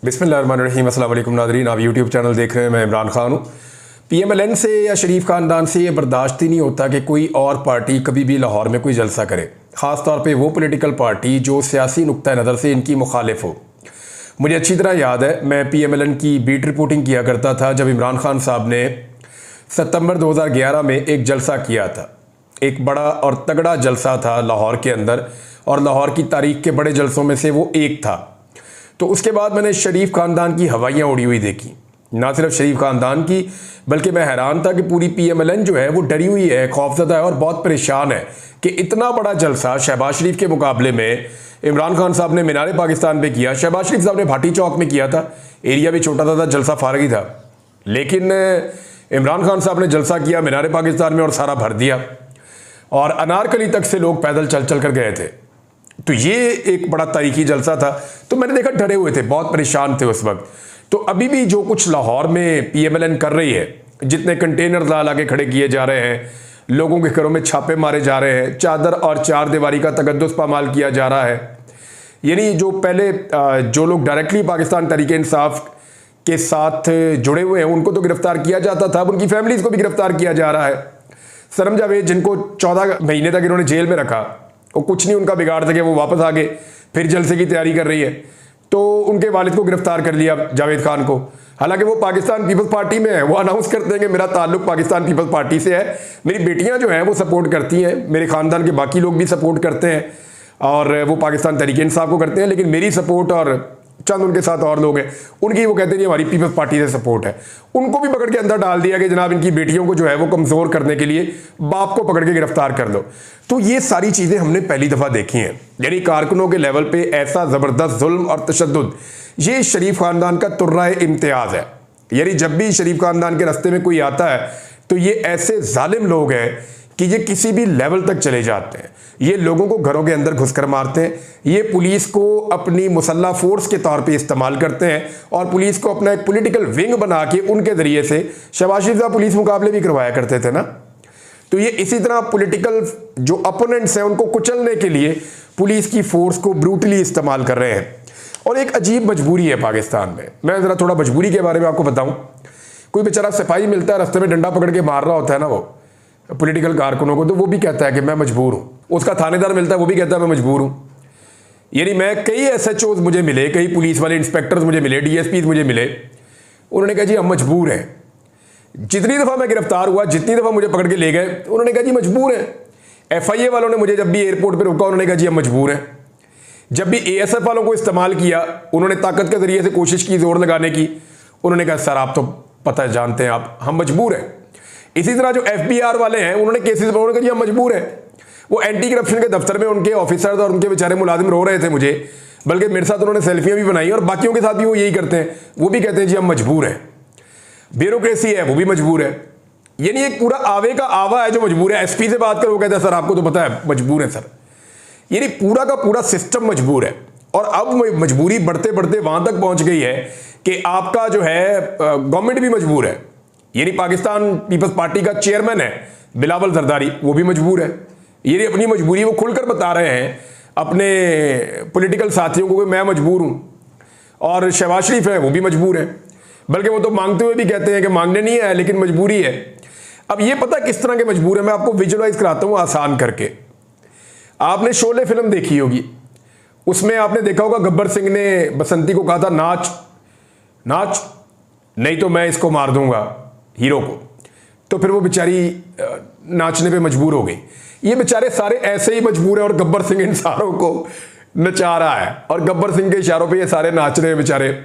बिस्मिल्लाहिर्रहमानिर्रहीम। अस्सलाम वालेकुम नाज़रीन, आप यूट्यूब चैनल देख रहे हैं। मैं इमरान खान हूँ। PMLN से या शरीफ ख़ानदान से ये बर्दाश्त ही नहीं होता कि कोई और पार्टी कभी भी लाहौर में कोई जलसा करे, ख़ास तौर पे वो पॉलिटिकल पार्टी जो सियासी नुक्ता नज़र से इनकी मुखालिफ हो। मुझे अच्छी तरह याद है, मैं PMLN की बीट रिपोर्टिंग किया करता था जब इमरान खान साहब ने सितंबर 2011 में एक जलसा किया था। एक बड़ा और तगड़ा जलसा था लाहौर के अंदर, और लाहौर की तारीख के बड़े जलसों में से वो एक था। तो उसके बाद मैंने शरीफ ख़ानदान की हवाइयाँ उड़ी हुई देखी। ना सिर्फ शरीफ ख़ानदान की, बल्कि मैं हैरान था कि पूरी PMLN जो है वो डरी हुई है, खौफजदा है और बहुत परेशान है कि इतना बड़ा जलसा शहबाज शरीफ के मुकाबले में इमरान खान साहब ने मीनार पाकिस्तान पे किया। शहबाज शरीफ साहब ने भाटी चौक में किया था, एरिया भी छोटा था, जलसा फारग ही था। लेकिन इमरान खान साहब ने जलसा किया मीनार पाकिस्तान में और सारा भर दिया, और अनारकली तक से लोग पैदल चल चल कर गए थे। तो ये एक बड़ा तारीखी जलसा था। तो मैंने देखा डरे हुए थे, बहुत परेशान थे उस वक्त। तो अभी भी जो कुछ लाहौर में PMLN कर रही है, जितने कंटेनर ला के खड़े किए जा रहे हैं, लोगों के घरों में छापे मारे जा रहे हैं, चादर और चार दीवारी का तकद्दुस पामाल किया जा रहा है। यानी जो पहले जो लोग डायरेक्टली पाकिस्तान तहरीक इंसाफ के साथ जुड़े हुए हैं उनको तो गिरफ्तार किया जाता था, अब उनकी फैमिलीज को भी गिरफ्तार किया जा रहा है। सरम जावेद, जिनको 14 महीने तक इन्होंने जेल में रखा, वो कुछ नहीं उनका बिगाड़ सके, वो वापस आ गए, फिर जलसे की तैयारी कर रही है। तो उनके वालिद को गिरफ्तार कर लिया, जावेद खान को। हालांकि वो पाकिस्तान पीपल्स पार्टी में है, वो अनाउंस करते हैं कि मेरा ताल्लुक पाकिस्तान पीपल्स पार्टी से है। मेरी बेटियां जो हैं वो सपोर्ट करती हैं, मेरे ख़ानदान के बाकी लोग भी सपोर्ट करते हैं, और वो पाकिस्तान तहरीक इंसाफ को करते हैं। लेकिन मेरी सपोर्ट और चंद उनके साथ और लोग हैं, उनकी वो कहते हैं हमारी पीपल्स पार्टी से सपोर्ट है। उनको भी पकड़ के अंदर डाल दिया कि जनाब इनकी बेटियों को जो है वो कमज़ोर करने के लिए बाप को पकड़ के गिरफ्तार कर लो। तो ये सारी चीज़ें हमने पहली दफ़ा देखी हैं। यानी कारकुनों के लेवल पे ऐसा ज़बरदस्त जुल्म और तशद्दुद, ये शरीफ ख़ानदान का तुर्राए इम्तियाज़ है। यानी जब भी शरीफ ख़ानदान के रास्ते में कोई आता है तो ये ऐसे जालिम लोग हैं कि ये किसी भी लेवल तक चले जाते हैं। ये लोगों को घरों के अंदर घुसकर मारते हैं, ये पुलिस को अपनी मुसल्ला फोर्स के तौर पे इस्तेमाल करते हैं, और पुलिस को अपना एक पॉलिटिकल विंग बना के उनके ज़रिए से शहबाज शरीफ साहब पुलिस मुकाबले भी करवाया करते थे ना। तो ये इसी तरह पॉलिटिकल जो अपोनेंट्स हैं उनको कुचलने के लिए पुलिस की फोर्स को ब्रूटली इस्तेमाल कर रहे हैं। और एक अजीब मजबूरी है पाकिस्तान में। मैं ज़रा थोड़ा मजबूरी के बारे में आपको बताऊँ। कोई बेचारा सिपाही मिलता है, रास्ते में डंडा पकड़ के मार रहा होता है ना वो पॉलिटिकल कारकुनों को, तो वो भी कहता है कि मैं मजबूर हूँ। उसका थानेदार मिलता है, वो भी कहता है मैं मजबूर हूँ। यानी मैं कई SHOs मुझे मिले, कई पुलिस वाले इंस्पेक्टर्स मुझे मिले, DSPs मुझे मिले, उन्होंने कहा जी हम मजबूर हैं। जितनी दफ़ा मैं गिरफ्तार हुआ, जितनी दफ़ा मुझे पकड़ के ले गए, उन्होंने कहा जी मजबूर हैं। FIA वालों ने मुझे जब भी एयरपोर्ट पर रोका, उन्होंने कहा जी हम मजबूर हैं। जब भी ASF वालों को इस्तेमाल किया, उन्होंने ताकत के ज़रिए से कोशिश की जोर लगाने की, उन्होंने कहा सर आप तो पता है, जानते हैं आप, हम मजबूर हैं। इसी तरह जो FBR वाले हैं, उन्होंने केसेस पर उन्होंने कहा जी हम मजबूर हैं। वो एंटी करप्शन के दफ्तर में उनके ऑफिसर्स और उनके बेचारे मुलाजिम रो रहे थे मुझे, बल्कि मेरे साथ उन्होंने सेल्फियां भी बनाई, और बाकियों के साथ भी वो यही करते हैं, वो भी कहते हैं जी हम मजबूर हैं। ब्यूरोक्रेसी है, वो भी मजबूर है। यानी एक पूरा आवे का आवा है जो मजबूर है। SP से बात कर, वो कहता है सर आपको तो पता है मजबूर है सर। यानी पूरा का पूरा सिस्टम मजबूर है। और अब मजबूरी बढ़ते बढ़ते वहां तक पहुंच गई है कि आपका जो है गवर्नमेंट भी मजबूर है। यानी पाकिस्तान पीपल्स पार्टी का चेयरमैन है बिलावल जरदारी, वो भी मजबूर है। ये अपनी मजबूरी वो खुलकर बता रहे हैं अपने पॉलिटिकल साथियों को कि मैं मजबूर हूं। और शहबाज शरीफ है, वो भी मजबूर है, बल्कि वो तो मांगते हुए भी कहते हैं कि मांगने नहीं है लेकिन मजबूरी है। अब ये पता किस तरह के मजबूर है, मैं आपको विजुअलाइज कराता हूं आसान करके। आपने शोले फिल्म देखी होगी, उसमें आपने देखा होगा गब्बर सिंह ने बसंती को कहा था नाच नाच, नहीं तो मैं इसको मार दूंगा हीरो को। तो फिर वो बेचारी नाचने पे मजबूर हो गई। ये बेचारे सारे ऐसे ही मजबूर हैं, और गब्बर सिंह इन सारों को नचा रहा है, और गब्बर सिंह के इशारों पे ये सारे नाच रहे हैं बेचारे।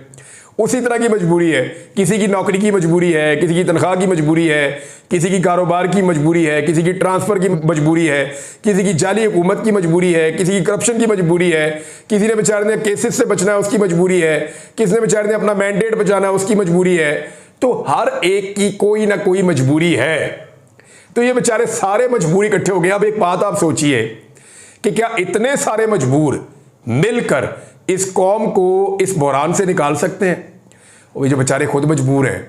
उसी तरह की मजबूरी है, किसी की नौकरी की मजबूरी है, किसी की तनख्वाह की मजबूरी है, किसी की कारोबार की मजबूरी है, किसी की ट्रांसफ़र की मजबूरी है, किसी की जाली हुकूमत की मजबूरी है, किसी की करप्शन की मजबूरी है, किसी ने बेचारे ने केसेस से बचना है उसकी मजबूरी है, किसी ने बेचारे ने अपना मैंडेट बचाना है उसकी मजबूरी है। तो हर एक की कोई ना कोई मजबूरी है। तो ये बेचारे सारे मजबूर इकट्ठे हो गए। अब एक बात आप सोचिए कि क्या इतने सारे मजबूर मिलकर इस कौम को इस बहरान से निकाल सकते हैं? वो जो बेचारे खुद मजबूर हैं,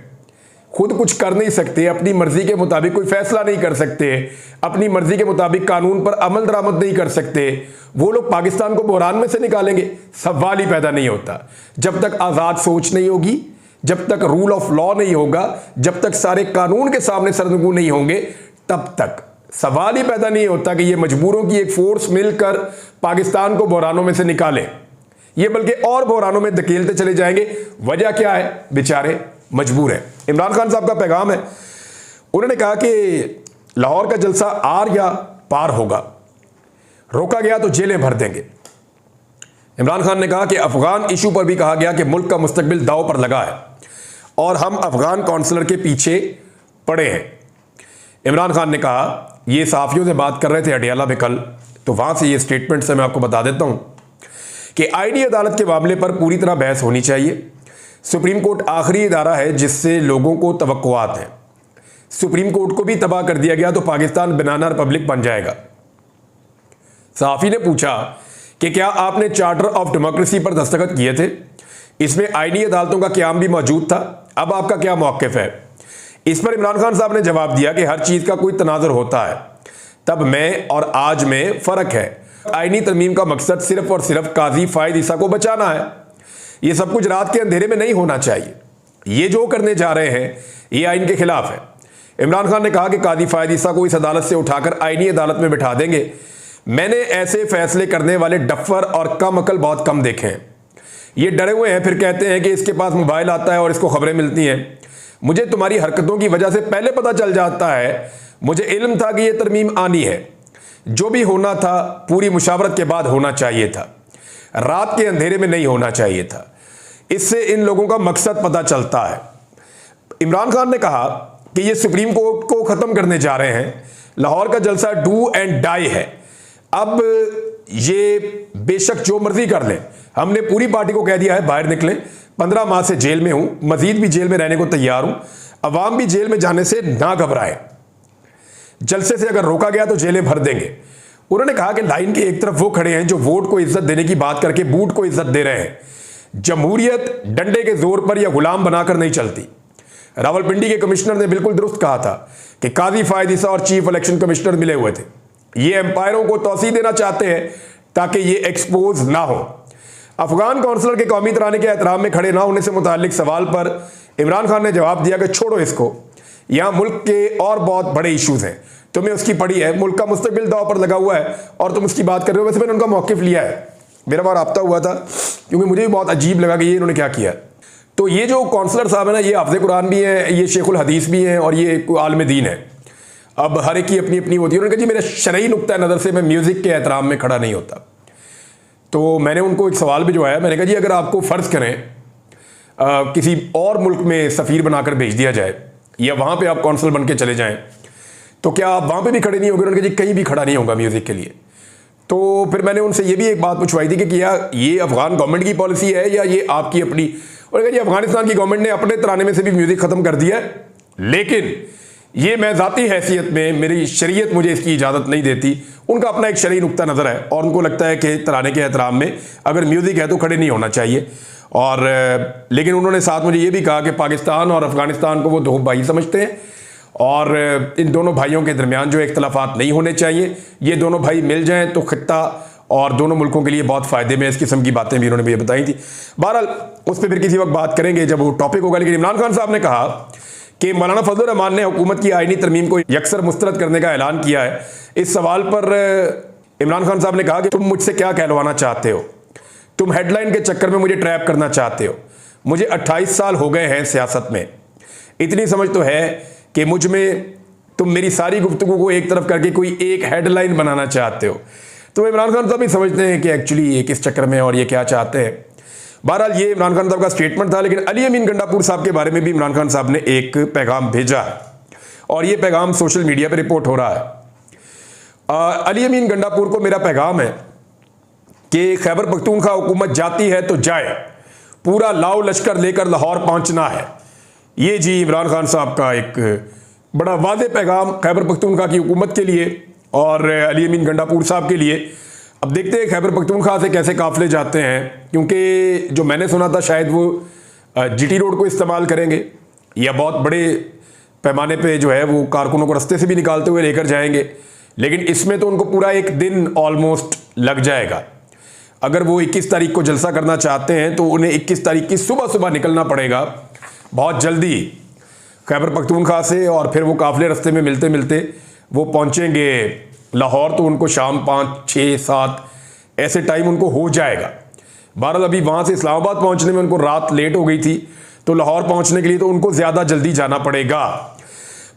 खुद कुछ कर नहीं सकते, अपनी मर्जी के मुताबिक कोई फैसला नहीं कर सकते, अपनी मर्जी के मुताबिक कानून पर अमल दरामद नहीं कर सकते, वो लोग पाकिस्तान को बहरान में से निकालेंगे? सवाल ही पैदा नहीं होता। जब तक आज़ाद सोच नहीं होगी, जब तक रूल ऑफ लॉ नहीं होगा, जब तक सारे कानून के सामने सरनगू नहीं होंगे, तब तक सवाल ही पैदा नहीं होता कि ये मजबूरों की एक फोर्स मिलकर पाकिस्तान को बहरानों में से निकाले। ये बल्कि और बहरानों में धकेलते चले जाएंगे। वजह क्या है? बेचारे मजबूर हैं। इमरान खान साहब का पैगाम है, उन्होंने कहा कि लाहौर का जलसा आर या पार होगा, रोका गया तो जेलें भर देंगे। इमरान खान ने कहा कि अफगान इशू पर भी कहा गया कि मुल्क का मुस्तकबिल दांव पर लगा है और हम अफगान कौंसलर के पीछे पड़े हैं। इमरान खान ने कहा, ये सहाफ़ियों से बात कर रहे थे अडियाला में कल, तो वहां से ये स्टेटमेंट से मैं आपको बता देता हूं कि आईनी अदालत के मामले पर पूरी तरह बहस होनी चाहिए। सुप्रीम कोर्ट आखिरी इदारा है जिससे लोगों को तवक्कुआत हैं। सुप्रीम कोर्ट को भी तबाह कर दिया गया तो पाकिस्तान बनाना रिपब्लिक बन जाएगा। सहाफ़ी ने पूछा कि क्या आपने चार्टर ऑफ डेमोक्रेसी पर दस्तखत किए थे? इसमें आईनी अदालतों का क़याम भी मौजूद था, अब आपका क्या मौक़िफ़ है? इस पर इमरान खान साहब ने जवाब दिया कि हर चीज़ का कोई तनाज़ुर होता है, तब में और आज में फ़र्क है। आईनी तरमीम का मकसद सिर्फ और सिर्फ काजी फ़ायद ईसा को बचाना है। ये सब कुछ रात के अंधेरे में नहीं होना चाहिए। ये जो करने जा रहे हैं ये आइन के खिलाफ है। इमरान खान ने कहा कि काजी फ़ायद ईसा को इस अदालत से उठाकर आईनी अदालत में बिठा देंगे। मैंने ऐसे फैसले करने वाले डफ्फर और कम अकल बहुत कम देखे हैं। ये डरे हुए हैं, फिर कहते हैं कि इसके पास मोबाइल आता है और इसको खबरें मिलती हैं। मुझे तुम्हारी हरकतों की वजह से पहले पता चल जाता है। मुझे इल्म था कि यह तरमीम आनी है। जो भी होना था पूरी मुशावरत के बाद होना चाहिए था, रात के अंधेरे में नहीं होना चाहिए था। इससे इन लोगों का मकसद पता चलता है। इमरान खान ने कहा कि ये सुप्रीम कोर्ट को ख़त्म करने जा रहे हैं। लाहौर का जलसा डू एंड डाई है। अब ये बेशक जो मर्जी कर लें, हमने पूरी पार्टी को कह दिया है बाहर निकलें। 15 माह से जेल में हूं, मजीद भी जेल में रहने को तैयार हूं। अवाम भी जेल में जाने से ना घबराए। जलसे से अगर रोका गया तो जेलें भर देंगे। उन्होंने कहा कि लाइन के एक तरफ वो खड़े हैं जो वोट को इज्जत देने की बात करके बूट को इज्जत दे रहे हैं। जमहूरियत डंडे के जोर पर या गुलाम बनाकर नहीं चलती। रावलपिंडी के कमिश्नर ने बिल्कुल दुरुस्त कहा था कि काजी फ़ायद ईसा और चीफ इलेक्शन कमिश्नर मिले हुए थे। ये एम्पायरों को तौसीह देना चाहते हैं ताकि ये एक्सपोज ना हो। अफगान कौंसलर के कौमी तराने के एहतराम में खड़े ना होने से मुतालिक सवाल पर इमरान खान ने जवाब दिया कि छोड़ो इसको, यहाँ मुल्क के और बहुत बड़े इशूज़ हैं, तुम्हें उसकी पड़ी है। मुल्क का मुस्तकबिल दाव पर लगा हुआ है और तुम उसकी बात कर रहे हो। वैसे मैंने उनका मौक़िफ़ लिया है, मेरा वहाँ राब्ता हुआ था, क्योंकि मुझे भी बहुत अजीब लगा कि ये इन्होंने क्या किया। तो ये जो कौंसलर साहब है ना, ये हाफ़िज़ कुरान भी हैं, ये शेखुल हदीस भी हैं और ये आलिम दीन है। अब हर एक की अपनी अपनी होती है। उन्होंने कहा जी मेरे शरई नुक्ता नज़र से मैं म्यूज़िक के एहतराम में खड़ा नहीं होता। तो मैंने उनको एक सवाल भिजवाया। मैंने कहा जी अगर आपको फ़र्ज़ करें किसी और मुल्क में सफ़ीर बनाकर भेज दिया जाए या वहाँ पे आप कौंसल बन के चले जाएं, तो क्या आप वहाँ पे भी खड़े नहीं होंगे? उन्होंने कहा जी कहीं भी खड़ा नहीं होगा म्यूज़िक के लिए। तो फिर मैंने उनसे ये भी एक बात पूछवाई थी कि क्या ये अफ़गान गवर्नमेंट की पॉलिसी है या ये आपकी अपनी? उन्होंने कहा जी अफ़गानिस्तान की गवर्नमेंट ने अपने तराने में से भी म्यूज़िक ख़त्म कर दिया है, लेकिन ये मैं ज़ाती हैसियत में, मेरी शरीयत मुझे इसकी इजाज़त नहीं देती। उनका अपना एक शरई नुक्ता नज़र है और उनको लगता है कि तराने के एहतराम में अगर म्यूज़िक है तो खड़े नहीं होना चाहिए। और लेकिन उन्होंने साथ मुझे ये भी कहा कि पाकिस्तान और अफ़गानिस्तान को वो दो भाई समझते हैं और इन दोनों भाइयों के दरमियान जो इख्तलाफात नहीं होने चाहिए। ये दोनों भाई मिल जाएँ तो खित्ता और दोनों मुल्कों के लिए बहुत फ़ायदे में। इस किस्म की बातें भी उन्होंने मुझे बताई थी। बहरहाल उस पर फिर किसी वक्त बात करेंगे जब वो टॉपिक होगा। लेकिन इमरान खान साहब ने कहा कि मौलाना फजलुर रहमान ने हुकूमत की आईनी तरमीम को यकसर मुस्तरद करने का ऐलान किया है। इस सवाल पर इमरान खान साहब ने कहा कि तुम मुझसे क्या कहलवाना चाहते हो? तुम हेडलाइन के चक्कर में मुझे ट्रैप करना चाहते हो। मुझे 28 साल हो गए हैं सियासत में, इतनी समझ तो है कि मुझ में तुम मेरी सारी गुफ्तगू को एक तरफ करके कोई एक हेडलाइन बनाना चाहते हो। तो इमरान खान साहब भी समझते हैं कि एक्चुअली ये किस चक्कर में और ये क्या चाहते हैं। बहरहाल ये इमरान खान साहब का स्टेटमेंट था। लेकिन अली अमीन गंडापुर साहब के बारे में भी इमरान खान साहब ने एक पैगाम भेजा है और ये पैगाम सोशल मीडिया पर रिपोर्ट हो रहा है। अली अमीन गंडापुर को मेरा पैगाम है कि खैबर पख्तूनख्वा हुकूमत जाती है तो जाए, पूरा लाओ लश्कर लेकर लाहौर पहुंचना है। ये जी इमरान खान साहब का एक बड़ा वाज़ेह पैगाम खैबर पख्तूनख्वा की हुकूमत के लिए और अली अमीन गंडापुर साहब के लिए। अब देखते हैं खैबर पख्तूनख्वा से कैसे काफ़िले जाते हैं, क्योंकि जो मैंने सुना था शायद वो जीटी रोड को इस्तेमाल करेंगे या बहुत बड़े पैमाने पे जो है वो कारकुनों को रास्ते से भी निकालते हुए लेकर जाएंगे, लेकिन इसमें तो उनको पूरा एक दिन ऑलमोस्ट लग जाएगा। अगर वो 21 तारीख को जलसा करना चाहते हैं तो उन्हें 21 तारीख की सुबह सुबह निकलना पड़ेगा बहुत जल्दी खैबर पख्तूनख्वा से, और फिर वो काफिले रास्ते में मिलते मिलते वो पहुंचेंगे लाहौर, तो उनको शाम 5, 6, 7 ऐसे टाइम उनको हो जाएगा। बहरहाल अभी वहाँ से इस्लामाबाद पहुँचने में उनको रात लेट हो गई थी, तो लाहौर पहुँचने के लिए तो उनको ज़्यादा जल्दी जाना पड़ेगा।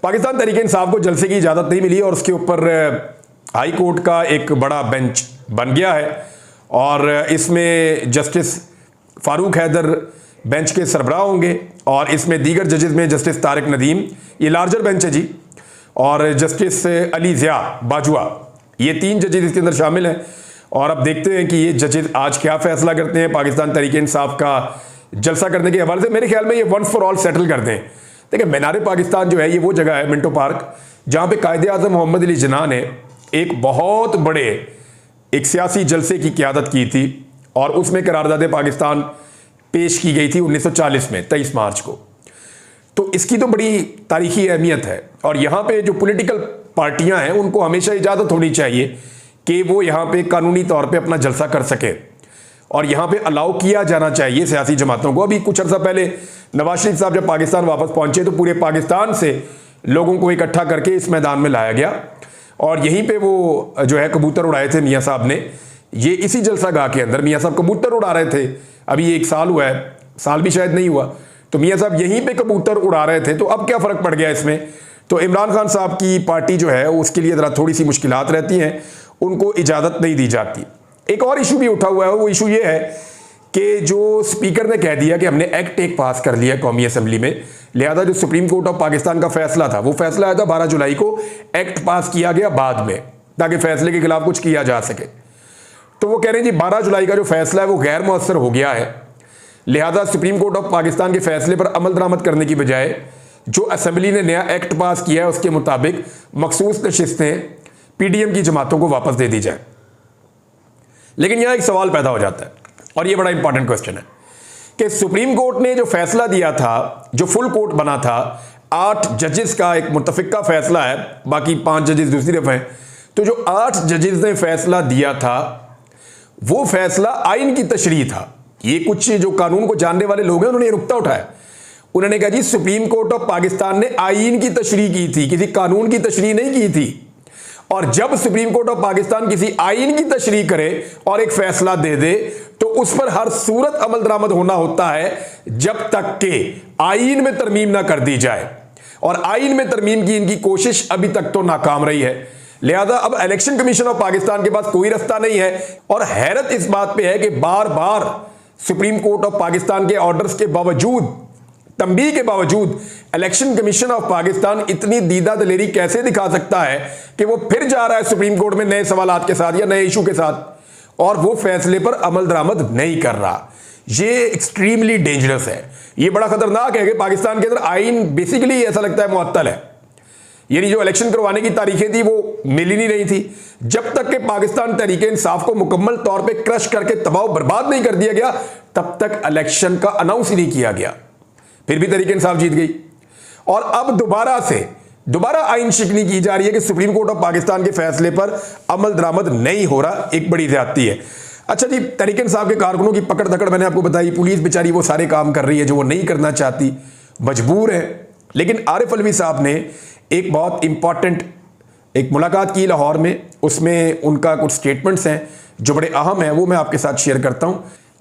पाकिस्तान तहरीक इंसाफ को जलसे की इजाज़त नहीं मिली और उसके ऊपर हाई कोर्ट का एक बड़ा बेंच बन गया है, और इसमें जस्टिस फारूक हैदर बेंच के सरबराह होंगे, और इसमें दीगर जजेस में जस्टिस तारिक नदीम, ये लार्जर बेंच है जी, और जस्टिस अली ज़िया बाजुआ, ये 3 जजेस इसके अंदर शामिल हैं। और अब देखते हैं कि ये जजेस आज क्या फैसला करते हैं पाकिस्तान तहरीक इंसाफ का जलसा करने के हवाले से। मेरे ख्याल में ये वंस फॉर ऑल सेटल कर दें। देखिए, मीनार पाकिस्तान जो है ये वो जगह है, मिंटो पार्क, जहाँ पे कायदे आज़म मोहम्मद अली जिन्ना ने एक बहुत बड़े एक सियासी जलसे की क़यादत की थी, और उसमें करारदाद पाकिस्तान पेश की गई थी 1940 में 23 मार्च को। तो इसकी तो बड़ी तारीखी अहमियत है, और यहाँ पे जो पॉलिटिकल पार्टियाँ हैं उनको हमेशा इजाज़त होनी चाहिए कि वो यहाँ पे कानूनी तौर पे अपना जलसा कर सके, और यहाँ पे अलाउ किया जाना चाहिए सियासी जमातों को। अभी कुछ अर्सा पहले नवाज शरीफ साहब जब पाकिस्तान वापस पहुँचे तो पूरे पाकिस्तान से लोगों को इकट्ठा करके इस मैदान में लाया गया, और यहीं पे वो जो है कबूतर उड़ाए थे मियाँ साहब ने। ये इसी जलसा गाह के अंदर मियाँ साहब कबूतर उड़ा रहे थे। अभी 1 साल हुआ है, साल भी शायद नहीं हुआ, तो मियाँ साहब यहीं पे कबूतर उड़ा रहे थे। तो अब क्या फ़र्क पड़ गया इसमें? तो इमरान खान साहब की पार्टी जो है उसके लिए ज़रा थोड़ी सी मुश्किलात रहती हैं, उनको इजाज़त नहीं दी जाती। एक और इशू भी उठा हुआ है, वो इशू ये है कि जो स्पीकर ने कह दिया कि हमने एक्ट एक पास कर लिया कौमी असम्बली में, लिहाजा जो सुप्रीम कोर्ट ऑफ पाकिस्तान का फैसला था, वो फैसला आया था 12 जुलाई को, एक्ट पास किया गया बाद में ताकि फैसले के खिलाफ कुछ किया जा सके। तो वो कह रहे हैं जी 12 जुलाई का जो फैसला है वो गैर मुअस्सर हो गया है, लिहाजा सुप्रीम कोर्ट ऑफ पाकिस्तान के फैसले पर अमल दरामद करने की बजाय जो असम्बली ने नया एक्ट पास किया है उसके मुताबिक मखसूस नशिस्तें पीडीएम की जमातों को वापस दे दी जाए। लेकिन यहां एक सवाल पैदा हो जाता है, और यह बड़ा इंपॉर्टेंट क्वेश्चन है कि सुप्रीम कोर्ट ने जो फैसला दिया था, जो फुल कोर्ट बना था, 8 जजेस का एक मुत्तफिका फैसला है, बाकी 5 जजेस दूसरी तरफ हैं, तो जो 8 जजेस ने फैसला दिया था वो फैसला आइन की तशरीह था। ये कुछ जो कानून को जानने वाले लोग हैं उन्होंने ये नुक्ता उठाया, उन्होंने कहा जी सुप्रीम कोर्ट ऑफ पाकिस्तान ने आइन की तशरीह की थी, किसी कानून की तशरीह नहीं की थी। और जब सुप्रीम कोर्ट ऑफ पाकिस्तान किसी आइन की तशरीह करे और एक फैसला दे दे तो उस पर हर सूरत अमल दरामद होना होता है जब तक के आइन में तरमीम ना कर दी जाए, और आइन में तरमीम की इनकी कोशिश अभी तक तो नाकाम रही है। लिहाजा अब इलेक्शन कमीशन ऑफ पाकिस्तान के पास कोई रास्ता नहीं है, और हैरत इस बात पे है कि बार बार सुप्रीम कोर्ट ऑफ पाकिस्तान के ऑर्डर्स के बावजूद, तंबीह के बावजूद, इलेक्शन कमीशन ऑफ पाकिस्तान इतनी दीदा दलेरी कैसे दिखा सकता है कि वो फिर जा रहा है सुप्रीम कोर्ट में नए सवालात के साथ या नए इशू के साथ, और वो फैसले पर अमल दरामद नहीं कर रहा। ये एक्सट्रीमली डेंजरस है, ये बड़ा खतरनाक है कि पाकिस्तान के अंदर आइन बेसिकली ऐसा लगता है मुअत्तल है, यानी जो इलेक्शन करवाने की तारीखें थी वो मिल ही नहीं रही थी। जब तक कि पाकिस्तान तहरीक इंसाफ को मुकम्मल तौर पे क्रश करके तबाह बर्बाद नहीं कर दिया गया, तब तक इलेक्शन का अनाउंस ही नहीं किया गया। फिर भी तहरीक इंसाफ जीत गई, और अब दोबारा आइन शिकनी की जा रही है कि सुप्रीम कोर्ट ऑफ पाकिस्तान के फैसले पर अमल दरामद नहीं हो रहा। एक बड़ी ज्यादती है। अच्छा जी, तहरीक इंसाफ के कारकुनों की पकड़ दकड़ मैंने आपको बताई, पुलिस बेचारी वो सारे काम कर रही है जो वो नहीं करना चाहती, मजबूर है। लेकिन आरिफ अलवी साहब ने एक बहुत इंपॉर्टेंट एक मुलाकात की लाहौर में, उसमें उनका कुछ स्टेटमेंट्स हैं जो बड़े अहम हैं, वो मैं आपके साथ शेयर करता हूं।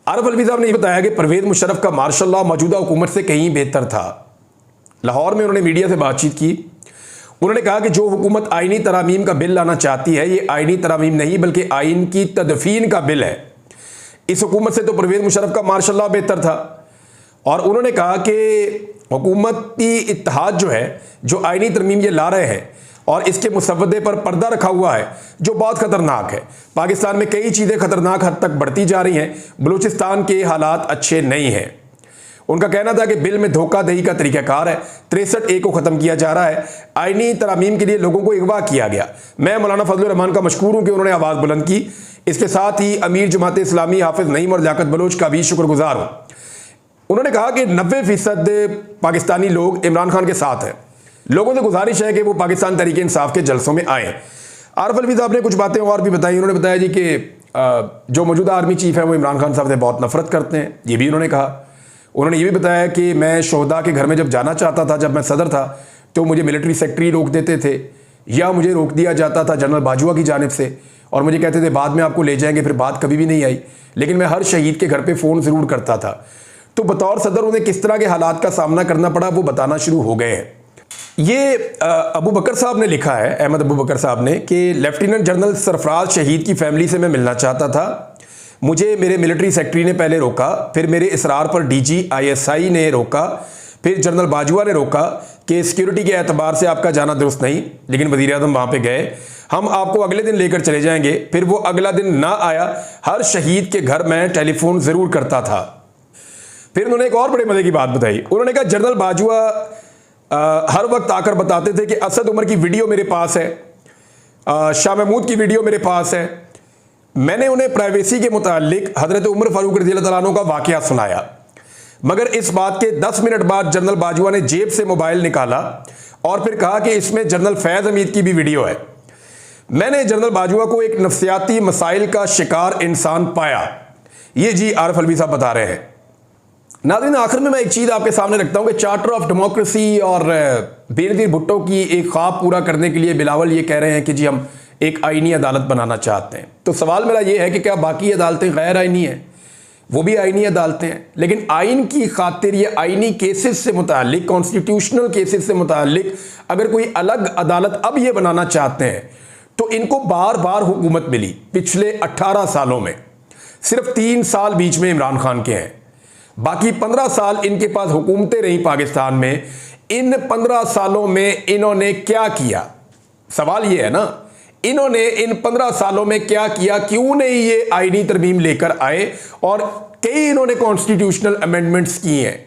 आरिफ अलवी साहब ने बताया कि परवेज मुशर्रफ का मार्शल लॉ मौजूदा हुकूमत से कहीं बेहतर था। लाहौर में उन्होंने मीडिया से बातचीत की, उन्होंने कहा कि जो हुकूमत आइनी तरामीम का बिल लाना चाहती है ये आइनी तरामीम नहीं बल्कि आइन की तदफीन का बिल है। इस हुकूमत से तो परवेज मुशर्रफ का मार्शल लॉ बेहतर था। और उन्होंने कहा कि हुकूमती इत्तेहाद जो है, जो आइनी तरमीम ये ला रहे हैं और इसके मुसव्वदे पर पर्दा रखा हुआ है, जो बहुत ख़तरनाक है। पाकिस्तान में कई चीज़ें ख़तरनाक हद तक बढ़ती जा रही हैं, बलूचिस्तान के हालात अच्छे नहीं हैं। उनका कहना था कि बिल में धोखाधड़ी का तरीक़ाकार है, 63A को ख़त्म किया जा रहा है, आइनी तरामीम के लिए लोगों को अगवा किया गया। मैं मौलाना फजलुर रहमान का मशकूर हूँ कि उन्होंने आवाज़ बुलंद की। इसके साथ ही अमीर जमात इस्लामी हाफिज़ नईम और लियाकत बलोच का भी शुक्रगुजार हूँ। उन्होंने कहा कि 90% पाकिस्तानी लोग इमरान खान के साथ हैं। लोगों से गुजारिश है कि वो पाकिस्तान तहरीक इंसाफ के जलसों में आए। आरिफ अलवी साहब ने कुछ बातें और भी बताई। उन्होंने बताया जी कि जो मौजूदा आर्मी चीफ है वो इमरान खान साहब से बहुत नफरत करते हैं, ये भी उन्होंने कहा। उन्होंने ये भी बताया कि मैं शोहदा के घर में जब जाना चाहता था, जब मैं सदर था, तो मुझे मिलिट्री सेक्रेटरी रोक देते थे या मुझे रोक दिया जाता था जनरल बाजवा की जानिब से, और मुझे कहते थे बाद में आपको ले जाएंगे। फिर बात कभी भी नहीं आई, लेकिन मैं हर शहीद के घर पे फ़ोन ज़रूर करता था। तो बतौर सदर उन्हें किस तरह के हालात का सामना करना पड़ा वो बताना शुरू हो गए हैं। ये अबू बकर साहब ने लिखा है, अहमद अबू बकर साहब ने, कि लेफ्टिनेंट जनरल सरफराज शहीद की फैमिली से मैं मिलना चाहता था। मुझे मेरे मिलिट्री सेक्रेटरी ने पहले रोका, फिर मेरे इसरार पर DGISI ने रोका, फिर जनरल बाजवा ने रोका कि सिक्योरिटी के एतबार से आपका जाना दुरुस्त नहीं, लेकिन वज़ीर आज़म वहाँ पे गए, हम आपको अगले दिन लेकर चले जाएंगे। फिर वो अगला दिन ना आया। हर शहीद के घर मैं टेलीफोन ज़रूर करता था। फिर उन्होंने एक और बड़े मज़े की बात बताई। उन्होंने कहा जनरल बाजवा हर वक्त आकर बताते थे कि असद उमर की वीडियो मेरे पास है, शाह महमूद की वीडियो मेरे पास है। मैंने उन्हें प्राइवेसी के मुतालिक हज़रत उमर फारूक रज़ियल्लाहु तआला अन्हु का वाक़या सुनाया, मगर इस बात के 10 मिनट बाद जनरल बाजवा ने जेब से मोबाइल निकाला और फिर कहा कि इसमें जनरल फैज़ हमीद की भी वीडियो है। मैंने जनरल बाजवा को एक नफ्सियाती मसाइल का शिकार इंसान पाया। ये जी आरिफ अलवी साहब बता रहे हैं। नाज़रीन, आखिर में मैं एक चीज़ आपके सामने रखता हूँ कि चार्टर ऑफ डेमोक्रेसी और बेनज़ीर भुट्टो की एक ख्वाब पूरा करने के लिए बिलावल ये कह रहे हैं कि जी हम एक आईनी अदालत बनाना चाहते हैं। तो सवाल मेरा ये है कि क्या बाकी अदालतें गैर आईनी हैं? वो भी आईनी अदालतें हैं, लेकिन आइन की खातिर ये आईनी केसेस से मुतालिक, कॉन्स्टिट्यूशनल केसेस से मुतालिक अगर कोई अलग अदालत अब ये बनाना चाहते हैं तो इनको बार बार हुकूमत मिली। पिछले 18 सालों में सिर्फ 3 साल बीच में इमरान खान के हैं, बाकी 15 साल इनके पास हुकूमतें रही पाकिस्तान में। इन 15 सालों में इन्होंने क्या किया? सवाल ये है ना, इन्होंने इन 15 सालों में क्या किया? क्यों नहीं ये आईनी तरमीम लेकर आए? और कई इन्होंने कॉन्स्टिट्यूशनल अमेंडमेंट्स की हैं,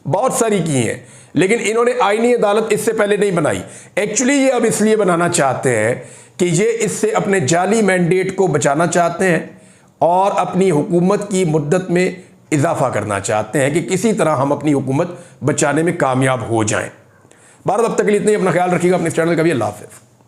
बहुत सारी की हैं, लेकिन इन्होंने आईनी अदालत इससे पहले नहीं बनाई। एक्चुअली ये अब इसलिए बनाना चाहते हैं कि ये इससे अपने जाली मैंडेट को बचाना चाहते हैं और अपनी हुकूमत की मुद्दत में इजाफा करना चाहते हैं कि किसी तरह हम अपनी हुकूमत बचाने में कामयाब हो जाएं। भारत अब तक के लिए इतना ही। अपना ख्याल रखिएगा, अपने चैनल का भी। अल्लाह हाफ़िज़।